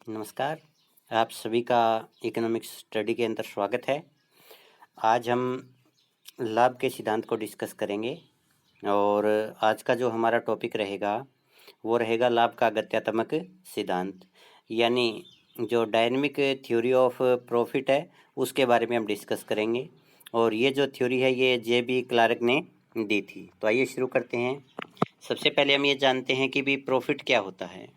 नमस्कार। आप सभी का इकोनॉमिक्स स्टडी के अंदर स्वागत है। आज हम लाभ के सिद्धांत को डिस्कस करेंगे और आज का जो हमारा टॉपिक रहेगा वो रहेगा लाभ का गत्यात्मक सिद्धांत, यानी जो डायनेमिक थ्योरी ऑफ प्रॉफिट है उसके बारे में हम डिस्कस करेंगे। और ये जो थ्योरी है ये जे.बी. क्लार्क ने दी थी। तो आइए शुरू करते हैं। सबसे पहले हम ये जानते हैं कि भी प्रॉफिट क्या होता है।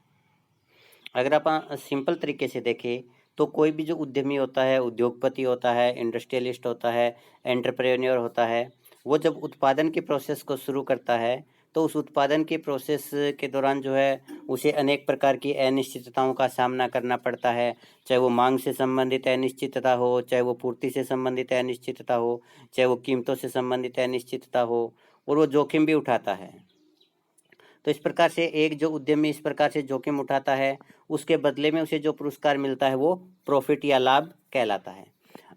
अगर आप सिंपल तरीके से देखें तो कोई भी जो उद्यमी होता है, उद्योगपति होता है, इंडस्ट्रियलिस्ट होता है, एंटरप्रेन्योर होता है, वो जब उत्पादन की प्रोसेस को शुरू करता है तो उस उत्पादन की प्रोसेस के दौरान जो है उसे अनेक प्रकार की अनिश्चितताओं का सामना करना पड़ता है। चाहे वो मांग से संबंधित अनिश्चितता हो, चाहे वो पूर्ति से संबंधित अनिश्चितता हो, चाहे वो कीमतों से संबंधित अनिश्चितता हो, और वो जोखिम भी उठाता है। तो इस प्रकार से एक जो उद्यमी इस प्रकार से जोखिम उठाता है, उसके बदले में उसे जो पुरस्कार मिलता है वो प्रॉफिट या लाभ कहलाता है।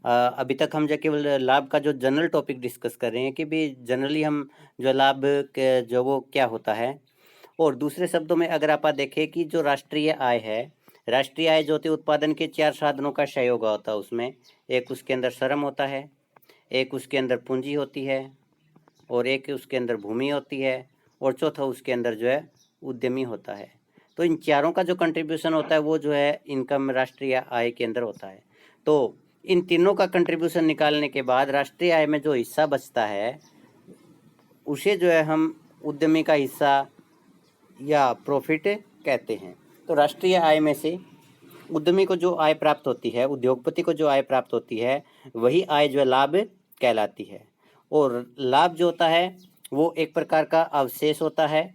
अभी तक हम जो केवल लाभ का जो जनरल टॉपिक डिस्कस कर रहे हैं कि भी जनरली हम जो लाभ के जो वो क्या होता है। और दूसरे शब्दों में अगर आप देखें कि जो राष्ट्रीय आय है, राष्ट्रीय आय जो होती है उत्पादन के 4 साधनों का सहयोग होता है उसमें। एक उसके अंदर श्रम होता है, एक उसके अंदर पूंजी होती है, और एक उसके अंदर भूमि होती है, और चौथा उसके अंदर जो है उद्यमी होता है। तो इन चारों का जो कंट्रीब्यूशन होता है वो जो है इनकम राष्ट्रीय आय के अंदर होता है। तो इन तीनों का कंट्रीब्यूशन निकालने के बाद राष्ट्रीय आय में जो हिस्सा बचता है उसे जो है हम उद्यमी का हिस्सा या प्रॉफिट कहते हैं। तो राष्ट्रीय आय में से उद्यमी को जो आय प्राप्त होती है, उद्योगपति को जो आय प्राप्त होती है, वही आय जो है लाभ कहलाती है। और लाभ जो होता है वो एक प्रकार का अवशेष होता है,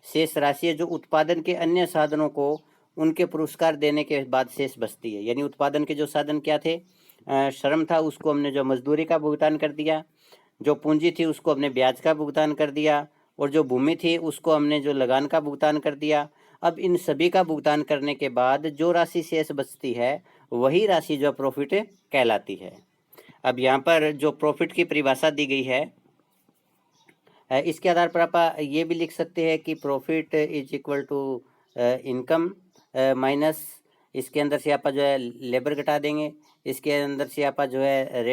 शेष राशि है जो उत्पादन के अन्य साधनों को उनके पुरस्कार देने के बाद शेष बचती है। यानी उत्पादन के जो साधन क्या थे, श्रम था, उसको हमने जो मजदूरी का भुगतान कर दिया, जो पूंजी थी उसको हमने ब्याज का भुगतान कर दिया, और जो भूमि थी उसको हमने जो लगान का भुगतान कर दिया। अब इन सभी का भुगतान करने के बाद जो राशि शेष बचती है वही राशि जो प्रॉफिट कहलाती है। अब यहाँ पर जो प्रॉफिट की परिभाषा दी गई है, इसके आधार पर आप ये भी लिख सकते हैं कि profit is equal to income minus, इसके अंदर से आप जो है लेबर घटा देंगे, इसके अंदर से आप जो है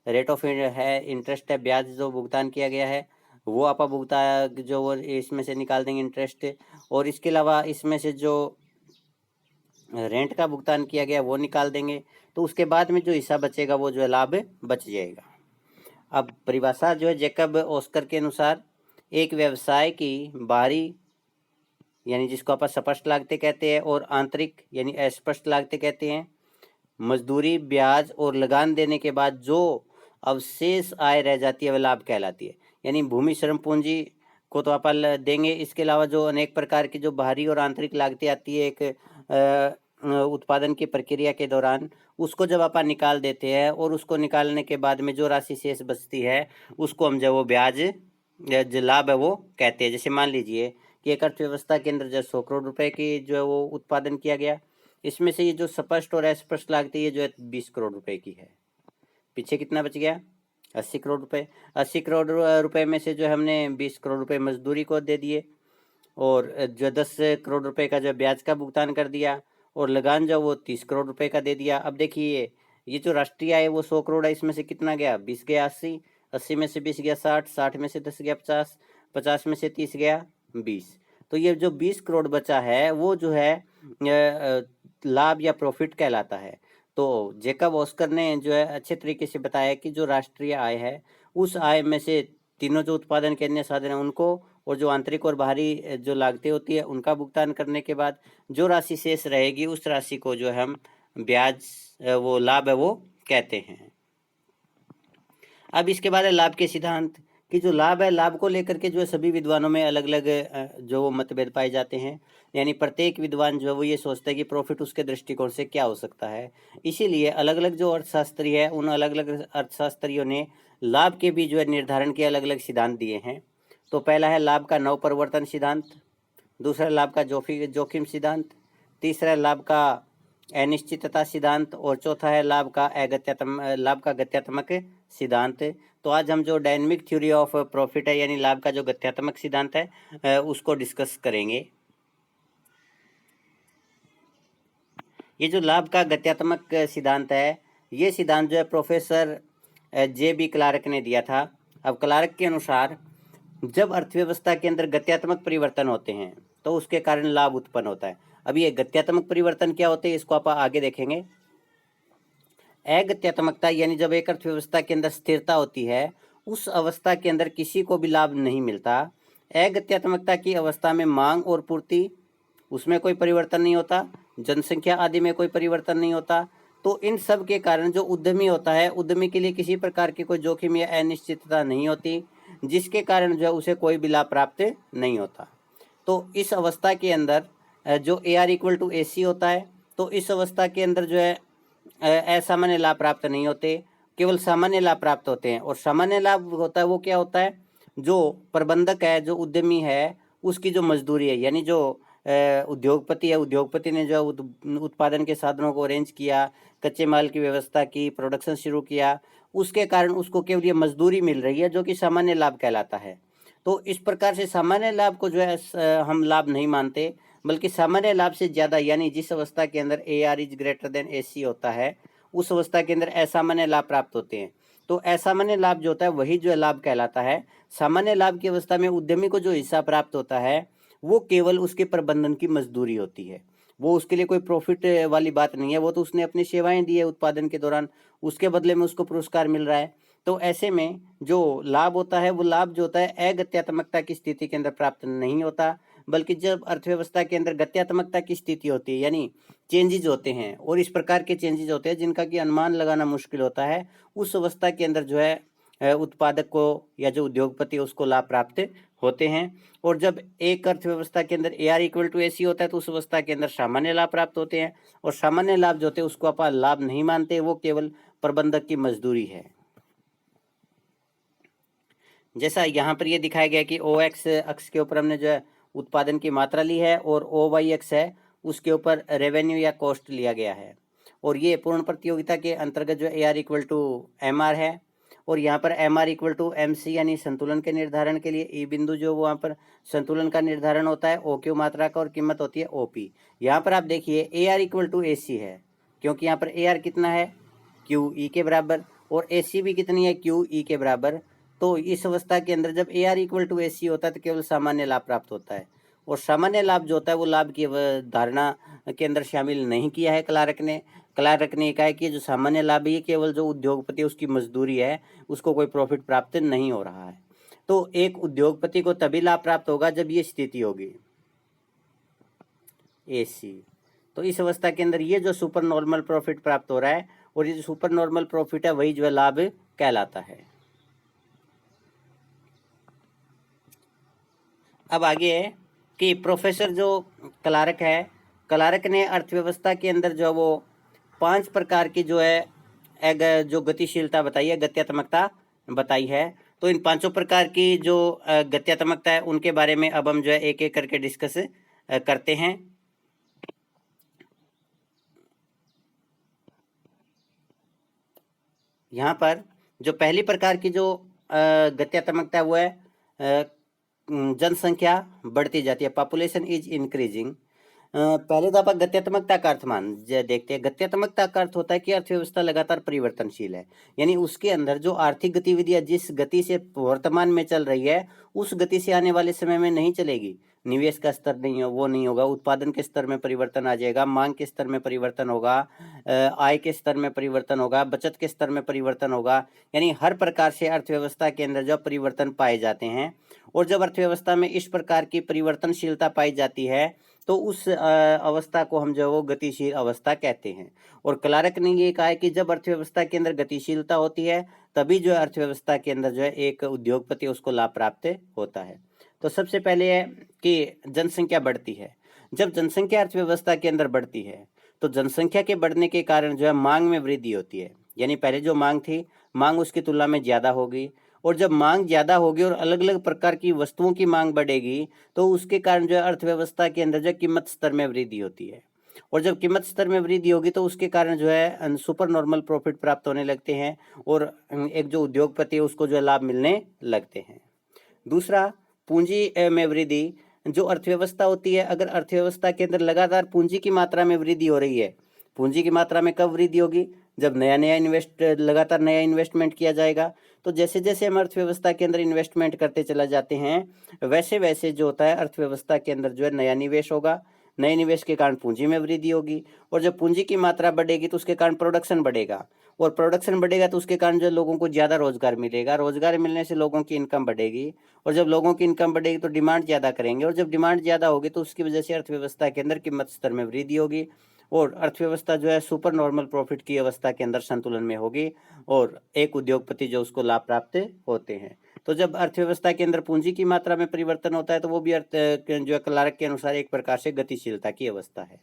रेट ऑफ है इंटरेस्ट है, ब्याज जो भुगतान किया गया है वो आप भुगतान जो वो इसमें से निकाल देंगे इंटरेस्ट। और इसके अलावा इसमें से जो रेंट का भुगतान किया गया वो निकाल देंगे। तो उसके बाद में जो हिस्सा बचेगा वो जो है लाभ बच जाएगा। अब परिभाषा जो है जैकब ऑस्कर के अनुसार एक व्यवसाय की बाहरी यानी जिसको आप स्पष्ट लागतें कहते हैं और आंतरिक यानी अस्पष्ट लागतें कहते हैं, मजदूरी, ब्याज और लगान देने के बाद जो अवशेष आय रह जाती है वह लाभ कहलाती है। यानी भूमि, श्रम, पूंजी को तो आप देंगे, इसके अलावा जो अनेक प्रकार की जो बाहरी और आंतरिक लागतें आती है एक उत्पादन की प्रक्रिया के दौरान, उसको जब आप निकाल देते हैं और उसको निकालने के बाद में जो राशि शेष बचती है उसको हम जो वो ब्याज जो लाभ है वो कहते हैं। जैसे मान लीजिए कि एक अर्थव्यवस्था के अंदर जो 100 करोड़ रुपए की जो है वो उत्पादन किया गया, इसमें से ये जो स्पष्ट और अस्पष्ट लागतें ये जो है 20 करोड़ रुपए की है। पीछे कितना बच गया? 80 करोड़ रुपए। 80 करोड़ रुपए में से जो है हमने 20 करोड़ रुपए मजदूरी को दे दिए, और जो 10 करोड़ रुपए का जो ब्याज का भुगतान कर दिया, और लगान जो वो 30 करोड़ रुपए का दे दिया। अब देखिए ये जो राष्ट्रीय आय वो 100 करोड़ है, इसमें से कितना गया? 20 गया 80, 80 में से 20 गया 60, 60 में से 10 गया 50, 50 में से 30 गया 20। तो ये जो 20 करोड़ बचा है वो जो है लाभ या प्रॉफिट कहलाता है। तो जैकब ऑस्कर ने जो है अच्छे तरीके से बताया कि जो राष्ट्रीय आय है उस आय में से तीनों जो उत्पादन के अन्य साधन है उनको, और जो आंतरिक और बाहरी जो लागतें होती है उनका भुगतान करने के बाद जो राशि शेष रहेगी उस राशि को जो हम ब्याज वो लाभ है वो कहते हैं। अब इसके बाद है लाभ के सिद्धांत, कि जो लाभ है, लाभ को लेकर के जो है सभी विद्वानों में अलग अलग जो वो मतभेद पाए जाते हैं। यानी प्रत्येक विद्वान जो है वो ये सोचता है कि प्रॉफिट उसके दृष्टिकोण से क्या हो सकता है। इसीलिए अलग अलग जो अर्थशास्त्री है उन अलग अलग अर्थशास्त्रियों ने लाभ के भी जो है निर्धारण के अलग अलग सिद्धांत दिए हैं। तो पहला है लाभ का नवप्रवर्तन सिद्धांत, दूसरा लाभ का जोखिम सिद्धांत, तीसरा लाभ का अनिश्चितता सिद्धांत, और चौथा है लाभ का गत्यात्मक सिद्धांत। तो आज हम जो डायनेमिक थ्योरी ऑफ प्रॉफिट है यानी लाभ का जो गत्यात्मक सिद्धांत है उसको डिस्कस करेंगे। ये जो लाभ का गत्यात्मक सिद्धांत है, ये सिद्धांत जो है प्रोफेसर जे.बी. क्लार्क ने दिया था। अब क्लार्क के अनुसार जब अर्थव्यवस्था के अंदर गत्यात्मक परिवर्तन होते हैं तो उसके कारण लाभ उत्पन्न होता है। अब ये गत्यात्मक परिवर्तन क्या होते हैं, इसको आप आगे देखेंगे। अगत्यात्मकता यानी जब एक अर्थव्यवस्था के अंदर स्थिरता होती है, उस अवस्था के अंदर किसी को भी लाभ नहीं मिलता। अगत्यात्मकता की अवस्था में मांग और पूर्ति, उसमें कोई परिवर्तन नहीं होता, जनसंख्या आदि में कोई परिवर्तन नहीं होता। तो इन सब के कारण जो उद्यमी होता है, उद्यमी के लिए किसी प्रकार की कोई जोखिम या अनिश्चितता नहीं होती, जिसके कारण जो है उसे कोई भी लाभ प्राप्त नहीं होता। तो इस अवस्था के अंदर जो AR = AC होता है, तो इस अवस्था के अंदर जो है असामान्य लाभ प्राप्त नहीं होते, केवल सामान्य लाभ प्राप्त होते हैं। और सामान्य लाभ होता है वो क्या होता है, जो प्रबंधक है, जो उद्यमी है, उसकी जो मजदूरी है, यानी जो उद्योगपति है, उद्योगपति ने जो उत्पादन के साधनों को अरेंज किया, कच्चे माल की व्यवस्था की, प्रोडक्शन शुरू किया, उसके कारण उसको केवल ये मजदूरी मिल रही है, जो कि सामान्य लाभ कहलाता है। तो इस प्रकार से सामान्य लाभ को जो है हम लाभ नहीं मानते, बल्कि सामान्य लाभ से ज़्यादा, यानी जिस अवस्था के अंदर AR > AC होता है, उस अवस्था के अंदर असामान्य लाभ प्राप्त होते हैं। तो असामान्य लाभ जो होता है वही जो है लाभ कहलाता है। सामान्य लाभ की अवस्था में उद्यमी को जो हिस्सा प्राप्त होता है वो केवल उसके प्रबंधन की मजदूरी होती है, वो उसके लिए कोई प्रॉफिट वाली बात नहीं है, वो तो उसने अपनी सेवाएं दी है उत्पादन के दौरान, उसके बदले में उसको पुरस्कार मिल रहा है। तो ऐसे में जो लाभ होता है वो लाभ जो होता है अगत्यात्मकता की स्थिति के अंदर प्राप्त नहीं होता, बल्कि जब अर्थव्यवस्था के अंदर गत्यात्मकता की स्थिति होती है, यानी चेंजेज होते हैं, और इस प्रकार के चेंजेज होते हैं जिनका कि अनुमान लगाना मुश्किल होता है, उस अवस्था के अंदर जो है उत्पादक को या जो उद्योगपति है उसको लाभ प्राप्त होते हैं। और जब एक अर्थव्यवस्था के अंदर AR = AC होता है तो उस अवस्था के अंदर सामान्य लाभ प्राप्त होते हैं, और सामान्य लाभ जो होते हैं उसको आप लाभ नहीं मानते, वो केवल प्रबंधक की मजदूरी है। जैसा यहाँ पर ये दिखाया गया कि OX अक्ष के ऊपर हमने जो है उत्पादन की मात्रा ली है, और OY अक्ष है उसके ऊपर रेवेन्यू या कॉस्ट लिया गया है। और ये पूर्ण प्रतियोगिता के अंतर्गत जो AR = MR है, और यहाँ पर MR = MC यानी संतुलन के निर्धारण के लिए E बिंदु जो वहाँ पर संतुलन का निर्धारण होता है, OQ मात्रा का, और कीमत होती है OP। यहाँ पर आप देखिए AR = AC है, क्योंकि यहाँ पर AR कितना है, QE के बराबर, और AC भी कितनी है, QE के बराबर। तो इस अवस्था के अंदर जब AR = AC होता है तो केवल सामान्य लाभ प्राप्त होता है, और सामान्य लाभ जो होता है वो लाभ की धारणा के अंदर शामिल नहीं किया है क्लार्क ने। क्लार्क ने कहा है कि जो सामान्य लाभ है ये केवल जो उद्योगपति उसकी मजदूरी है, उसको कोई प्रॉफिट प्राप्त नहीं हो रहा है। तो एक उद्योगपति को तभी लाभ प्राप्त होगा जब ये स्थिति होगी AC। तो इस अवस्था के अंदर ये जो सुपर नॉर्मल प्रॉफिट प्राप्त हो रहा है, और ये जो सुपर नॉर्मल प्रॉफिट है वही जो है लाभ कहलाता है। अब आगे है कि प्रोफेसर जो क्लार्क है, क्लार्क ने अर्थव्यवस्था के अंदर जो वो 5 प्रकार की जो है जो गतिशीलता बताई है, गत्यात्मकता बताई है। तो इन 5 प्रकार की जो गत्यात्मकता है उनके बारे में अब हम जो है एक एक करके डिस्कस करते हैं। यहाँ पर जो पहली प्रकार की जो गत्यात्मकता वो है जनसंख्या बढ़ती जाती है, पॉपुलेशन इज इंक्रीजिंग। पहले तो आप गत्यात्मकता का अर्थ देखते हैं। गत्यात्मकता का अर्थ होता है कि अर्थव्यवस्था लगातार परिवर्तनशील है, यानी उसके अंदर जो आर्थिक गतिविधियां जिस गति से वर्तमान में चल रही है उस गति से आने वाले समय में नहीं चलेगी। निवेश का स्तर नहीं हो, वो नहीं होगा, उत्पादन के स्तर में परिवर्तन आ जाएगा, मांग के स्तर में परिवर्तन होगा, आय के स्तर में परिवर्तन होगा, बचत के स्तर में परिवर्तन होगा, यानी हर प्रकार से अर्थव्यवस्था के अंदर जो परिवर्तन पाए जाते हैं। और जब अर्थव्यवस्था में इस प्रकार की परिवर्तनशीलता पाई जाती है तो उस अवस्था को हम जो वो गतिशील अवस्था कहते हैं। और क्लार्क ने ये कहा है कि जब अर्थव्यवस्था के अंदर गतिशीलता होती है तभी जो है अर्थव्यवस्था के अंदर जो है एक उद्योगपति उसको लाभ प्राप्त होता है। तो सबसे पहले है कि जनसंख्या बढ़ती है। जब जनसंख्या अर्थव्यवस्था के अंदर बढ़ती है तो जनसंख्या के बढ़ने के कारण जो है मांग में वृद्धि होती है, यानी पहले जो मांग थी मांग उसकी तुलना में ज़्यादा होगी, और जब मांग ज़्यादा होगी और अलग अलग प्रकार की वस्तुओं की मांग बढ़ेगी तो उसके कारण जो है अर्थव्यवस्था के अंदर जो कीमत स्तर में वृद्धि होती है, और जब कीमत स्तर में वृद्धि होगी तो उसके कारण जो है सुपर नॉर्मल प्रॉफिट प्राप्त होने लगते हैं, और एक जो उद्योगपति है उसको जो है लाभ मिलने लगते हैं। दूसरा, पूंजी में वृद्धि। जो अर्थव्यवस्था होती है, अगर अर्थव्यवस्था के अंदर लगातार पूंजी की मात्रा में वृद्धि हो रही है, पूंजी की मात्रा में कब वृद्धि होगी? जब लगातार नया इन्वेस्टमेंट किया जाएगा। तो जैसे जैसे हम अर्थव्यवस्था के अंदर इन्वेस्टमेंट करते चला जाते हैं, वैसे वैसे जो होता है अर्थव्यवस्था के अंदर जो है नया निवेश होगा। नए निवेश के कारण पूंजी में वृद्धि होगी, और जब पूंजी की मात्रा बढ़ेगी तो उसके कारण प्रोडक्शन बढ़ेगा, और प्रोडक्शन बढ़ेगा तो उसके कारण जो लोगों को ज़्यादा रोजगार मिलेगा। रोजगार मिलने से लोगों की इनकम बढ़ेगी, और जब लोगों की इनकम बढ़ेगी तो डिमांड ज़्यादा करेंगे, और जब डिमांड ज़्यादा होगी तो उसकी वजह से अर्थव्यवस्था के अंदर कीमत स्तर में वृद्धि होगी, और अर्थव्यवस्था जो है सुपर नॉर्मल प्रॉफिट की अवस्था के अंदर संतुलन में होगी, और एक उद्योगपति जो उसको लाभ प्राप्त होते हैं। तो जब अर्थव्यवस्था के अंदर पूंजी की मात्रा में परिवर्तन होता है तो वो भी जो है क्लार्क के अनुसार एक प्रकार से गतिशीलता की अवस्था है।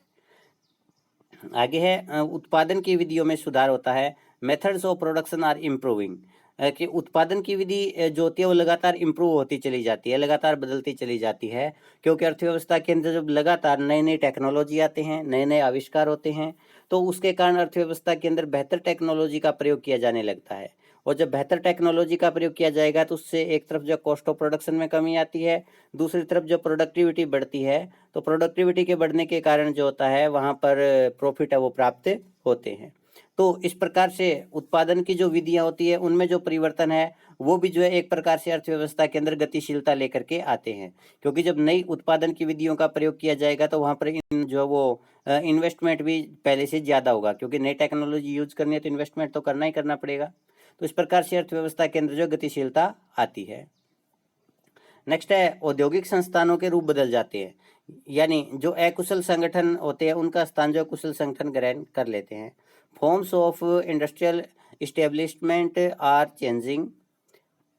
आगे है उत्पादन की विधियों में सुधार होता है। Methods of production are improving, कि उत्पादन की विधि जो होती है वो लगातार इम्प्रूव होती चली जाती है, लगातार बदलती चली जाती है, क्योंकि अर्थव्यवस्था के अंदर जब लगातार नई नई टेक्नोलॉजी आते हैं, नए नए आविष्कार होते हैं, तो उसके कारण अर्थव्यवस्था के अंदर बेहतर टेक्नोलॉजी का प्रयोग किया जाने लगता है। और जब बेहतर टेक्नोलॉजी का प्रयोग किया जाएगा तो उससे एक तरफ जो कॉस्ट ऑफ प्रोडक्शन में कमी आती है, दूसरी तरफ जो प्रोडक्टिविटी बढ़ती है, तो प्रोडक्टिविटी के बढ़ने के कारण जो होता है वहाँ पर प्रॉफिट है वो प्राप्त होते हैं। तो इस प्रकार से उत्पादन की जो विधियाँ होती है उनमें जो परिवर्तन है वो भी जो है एक प्रकार से अर्थव्यवस्था के अंदर गतिशीलता लेकर के आते हैं, क्योंकि जब नई उत्पादन की विधियों का प्रयोग किया जाएगा तो वहाँ पर इन जो है वो इन्वेस्टमेंट भी पहले से ज़्यादा होगा, क्योंकि नई टेक्नोलॉजी यूज करनी है तो इन्वेस्टमेंट तो करना ही करना पड़ेगा। तो इस प्रकार से अर्थव्यवस्था के अंदर जो गतिशीलता आती है। नेक्स्ट है औद्योगिक संस्थानों के रूप बदल जाते हैं, यानी जो अकुशल संगठन होते हैं उनका स्थान जो कुशल संगठन ग्रहण कर लेते हैं। Forms of industrial establishment are changing,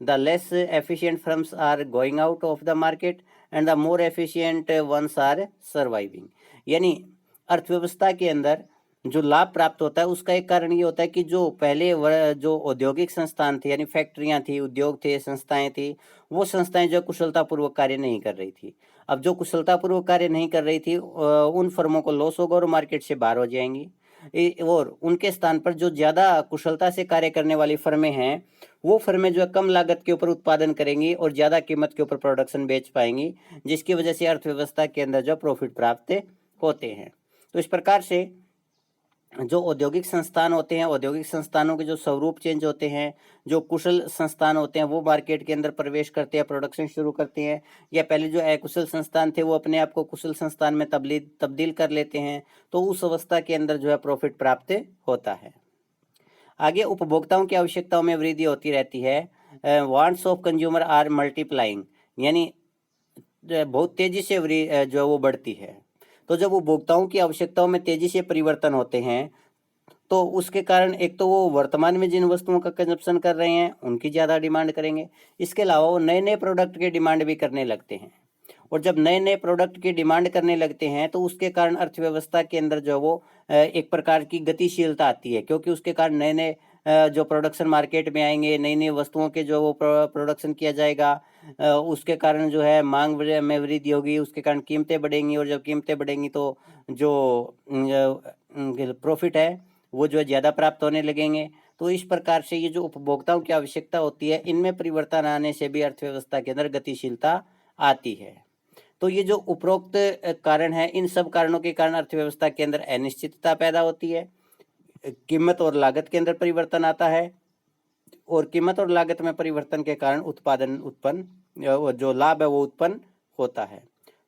the less efficient firms are going out of the market and the more efficient ones are surviving. यानी अर्थव्यवस्था के अंदर जो लाभ प्राप्त होता है उसका एक कारण ये होता है कि जो पहले जो औद्योगिक संस्थान थे, यानी फैक्ट्रियां थी, उद्योग थे, संस्थाएं थी, वो संस्थाएं जो कुशलतापूर्वक कार्य नहीं कर रही थी। अब जो कुशलतापूर्वक कार्य नहीं कर रही थी उन फर्मों को लॉस होगा और मार्केट से बाहर हो जाएंगी, और उनके स्थान पर जो ज़्यादा कुशलता से कार्य करने वाली फर्में हैं वो फर्में जो है कम लागत के ऊपर उत्पादन करेंगी और ज़्यादा कीमत के ऊपर प्रोडक्शन बेच पाएंगी, जिसकी वजह से अर्थव्यवस्था के अंदर जो प्रॉफिट प्राप्त होते हैं। तो इस प्रकार से जो औद्योगिक संस्थान होते हैं, औद्योगिक संस्थानों के जो स्वरूप चेंज होते हैं, जो कुशल संस्थान होते हैं वो मार्केट के अंदर प्रवेश करते हैं, प्रोडक्शन शुरू करते हैं, या पहले जो अकुशल संस्थान थे वो अपने आप को कुशल संस्थान में तब्दील कर लेते हैं, तो उस अवस्था के अंदर जो है प्रॉफिट प्राप्त होता है। आगे उपभोक्ताओं की आवश्यकताओं में वृद्धि होती रहती है। Wants of consumer are multiplying, यानी बहुत तेजी से जो है वो बढ़ती है। तो जब उपभोक्ताओं की आवश्यकताओं में तेजी से परिवर्तन होते हैं तो उसके कारण एक तो वो वर्तमान में जिन वस्तुओं का कंजप्शन कर रहे हैं उनकी ज़्यादा डिमांड करेंगे, इसके अलावा वो नए नए प्रोडक्ट की डिमांड भी करने लगते हैं, और जब नए नए प्रोडक्ट की डिमांड करने लगते हैं तो उसके कारण अर्थव्यवस्था के अंदर जो वो एक प्रकार की गतिशीलता आती है, क्योंकि उसके कारण नए नए जो प्रोडक्शन मार्केट में आएंगे, नई नई वस्तुओं के जो वो प्रोडक्शन किया जाएगा, उसके कारण जो है मांग में वृद्धि होगी, उसके कारण कीमतें बढ़ेंगी, और जब कीमतें बढ़ेंगी तो जो प्रॉफिट है वो जो है ज़्यादा प्राप्त होने लगेंगे। तो इस प्रकार से ये जो उपभोक्ताओं की आवश्यकता होती है इनमें परिवर्तन आने से भी अर्थव्यवस्था के अंदर गतिशीलता आती है। तो ये जो उपरोक्त कारण है, इन सब कारणों के कारण अर्थव्यवस्था के अंदर अनिश्चितता पैदा होती है, कीमत और लागत के अंदर परिवर्तन आता है, और कीमत और लागत में परिवर्तन के कारण जो लाभ है वो उत्पन्न होता है।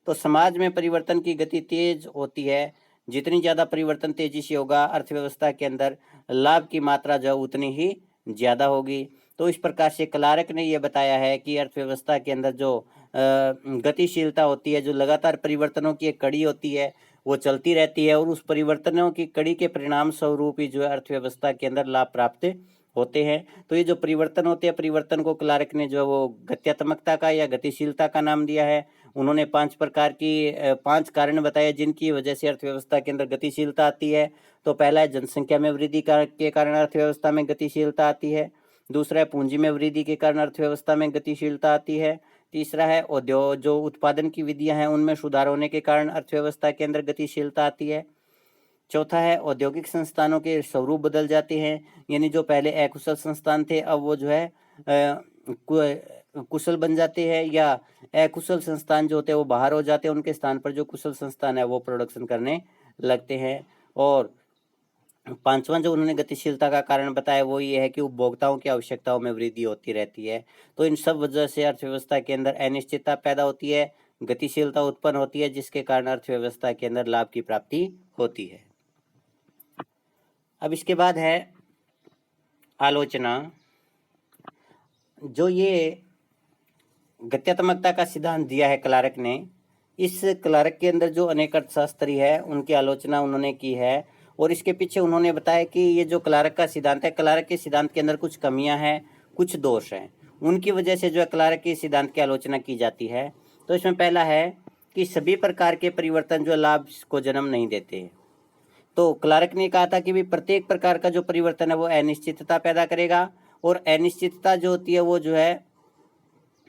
तो समाज में परिवर्तन की गति तेज होती है, जितनी ज़्यादा परिवर्तन तेजी से होगा अर्थव्यवस्था के अंदर लाभ की मात्रा जो उतनी ही ज़्यादा होगी। तो इस प्रकार से क्लार्क ने यह बताया है कि अर्थव्यवस्था के अंदर जो गतिशीलता होती है, जो लगातार परिवर्तनों की एक कड़ी होती है वो चलती रहती है, और उस परिवर्तनों की कड़ी के परिणाम स्वरूप ही जो है अर्थव्यवस्था के अंदर लाभ प्राप्त होते हैं। तो ये जो परिवर्तन होते हैं, परिवर्तन को क्लार्क ने जो वो गत्यात्मकता का या गतिशीलता का नाम दिया है। उन्होंने 5 प्रकार की 5 कारण बताए जिनकी वजह से अर्थव्यवस्था के अंदर गतिशीलता आती है। तो पहला है जनसंख्या में वृद्धि के कारण अर्थव्यवस्था में गतिशीलता आती है। दूसरा है पूंजी में वृद्धि के कारण अर्थव्यवस्था में गतिशीलता आती है। तीसरा है जो उत्पादन की विधियां हैं उनमें सुधार होने के कारण अर्थव्यवस्था के अंदर गतिशीलता आती है। चौथा है औद्योगिक संस्थानों के स्वरूप बदल जाते हैं, यानी जो पहले अकुशल संस्थान थे अब वो जो है कुशल बन जाते हैं, या अकुशल संस्थान जो होते हैं वो बाहर हो जाते हैं, उनके स्थान पर जो कुशल संस्थान है वो प्रोडक्शन करने लगते हैं। और पांचवा जो उन्होंने गतिशीलता का कारण बताया वो ये है कि उपभोक्ताओं की आवश्यकताओं में वृद्धि होती रहती है। तो इन सब वजह से अर्थव्यवस्था के अंदर अनिश्चितता पैदा होती है, गतिशीलता उत्पन्न होती है, जिसके कारण अर्थव्यवस्था के अंदर लाभ की प्राप्ति होती है। अब इसके बाद है आलोचना। जो ये गत्यात्मकता का सिद्धांत दिया है क्लार्क ने, इस क्लार्क के अंदर जो अनेक अर्थशास्त्री है उनकी आलोचना उन्होंने की है, और इसके पीछे उन्होंने बताया कि ये जो क्लार्क का सिद्धांत है, क्लार्क के सिद्धांत के अंदर कुछ कमियां हैं, कुछ दोष हैं, उनकी वजह से जो है क्लार्क के सिद्धांत की आलोचना की जाती है। तो इसमें पहला है कि सभी प्रकार के परिवर्तन जो लाभ को जन्म नहीं देते। तो क्लार्क ने कहा था कि भी प्रत्येक प्रकार का जो परिवर्तन है वो अनिश्चितता पैदा करेगा, और अनिश्चितता जो होती है वो जो है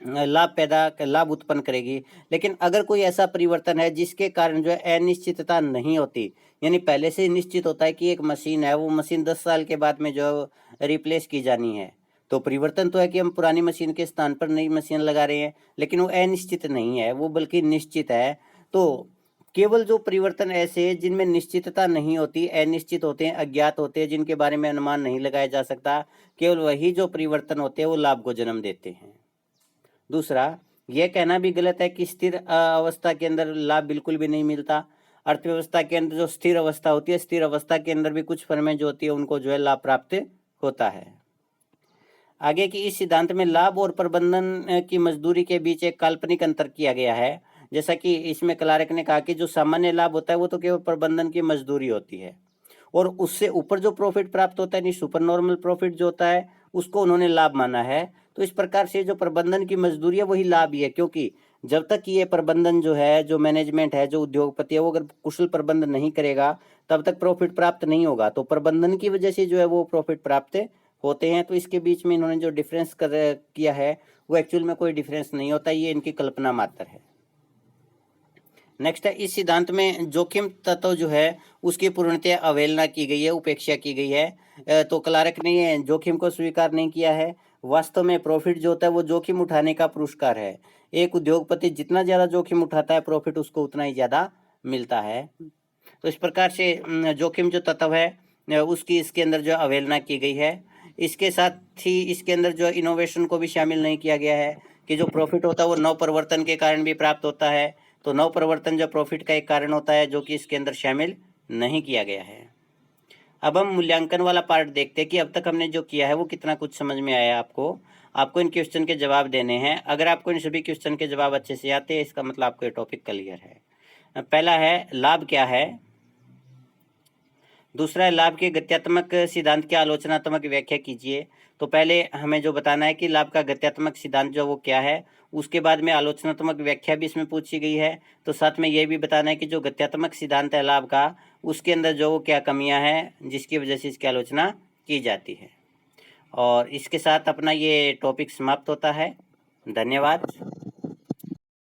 लाभ उत्पन्न करेगी। लेकिन अगर कोई ऐसा परिवर्तन है जिसके कारण जो है अनिश्चितता नहीं होती, यानी पहले से निश्चित होता है कि एक मशीन है, वो मशीन 10 साल के बाद में जो रिप्लेस की जानी है, तो परिवर्तन तो है कि हम पुरानी मशीन के स्थान पर नई मशीन लगा रहे हैं, लेकिन वो अनिश्चित नहीं है, वो बल्कि निश्चित है। तो केवल जो परिवर्तन ऐसे जिनमें निश्चितता नहीं होती, अनिश्चित होते हैं, अज्ञात होते हैं, जिनके बारे में अनुमान नहीं लगाया जा सकता, केवल वही जो परिवर्तन होते हैं वो लाभ को जन्म देते हैं। दूसरा, यह कहना भी गलत है कि स्थिर अवस्था के अंदर लाभ बिल्कुल भी नहीं मिलता। अर्थव्यवस्था के अंदर जो स्थिर अवस्था होती है, स्थिर अवस्था के अंदर भी कुछ फर्में जो होती है उनको जो है लाभ प्राप्त होता है। आगे की इस सिद्धांत में लाभ और प्रबंधन की मजदूरी के बीच एक काल्पनिक अंतर किया गया है। जैसा कि इसमें क्लार्क ने कहा कि जो सामान्य लाभ होता है वो तो केवल प्रबंधन की मजदूरी होती है, और उससे ऊपर जो प्रॉफिट प्राप्त होता है, नहीं सुपर नॉर्मल प्रॉफिट जो होता है, उसको उन्होंने लाभ माना है। तो इस प्रकार से जो प्रबंधन की मजदूरी है वही लाभ ही है, क्योंकि जब तक ये प्रबंधन जो है, जो मैनेजमेंट है, जो उद्योगपति है, वो अगर कुशल प्रबंधन नहीं करेगा तब तक प्रॉफिट प्राप्त नहीं होगा। तो प्रबंधन की वजह से जो है वो प्रॉफिट प्राप्त होते हैं। तो इसके बीच में इन्होंने जो डिफरेंस किया है वो एक्चुअल में कोई डिफरेंस नहीं होता, ये इनकी कल्पना मात्र है। नेक्स्ट है, इस सिद्धांत में जोखिम तत्व जो है उसकी पूर्णतः अवहेलना की गई है, उपेक्षा की गई है। तो क्लार्क ने ये जोखिम को स्वीकार नहीं किया है। वास्तव में प्रॉफिट जो होता है वो जोखिम उठाने का पुरस्कार है। एक उद्योगपति जितना ज़्यादा जोखिम उठाता है, प्रॉफिट उसको उतना ही ज़्यादा मिलता है। तो इस प्रकार से जोखिम जो तत्व है उसकी इसके अंदर जो अवहेलना की गई है। इसके साथ ही इसके अंदर जो इनोवेशन को भी शामिल नहीं किया गया है, कि जो प्रॉफिट होता है वो नव परिवर्तन के कारण भी प्राप्त होता है। तो नव परिवर्तन जो प्रॉफिट का एक कारण होता है, जो कि इसके अंदर शामिल नहीं किया गया है। अब हम मूल्यांकन वाला पार्ट देखते हैं कि अब तक हमने जो किया है वो कितना कुछ समझ में आया आपको इन क्वेश्चन के जवाब देने हैं। अगर आपको इन सभी क्वेश्चन के जवाब अच्छे से आते हैं, इसका मतलब आपको ये टॉपिक क्लियर है। पहला है, लाभ क्या है। दूसरा है, लाभ के गत्यात्मक सिद्धांत की आलोचनात्मक व्याख्या कीजिए। तो पहले हमें जो बताना है कि लाभ का गत्यात्मक सिद्धांत जो वो क्या है, उसके बाद में आलोचनात्मक व्याख्या भी इसमें पूछी गई है। तो साथ में ये भी बताना है कि जो गत्यात्मक सिद्धांत है लाभ का, उसके अंदर जो वो क्या कमियां हैं जिसकी वजह से इसकी आलोचना की जाती है। और इसके साथ अपना ये टॉपिक समाप्त होता है। धन्यवाद।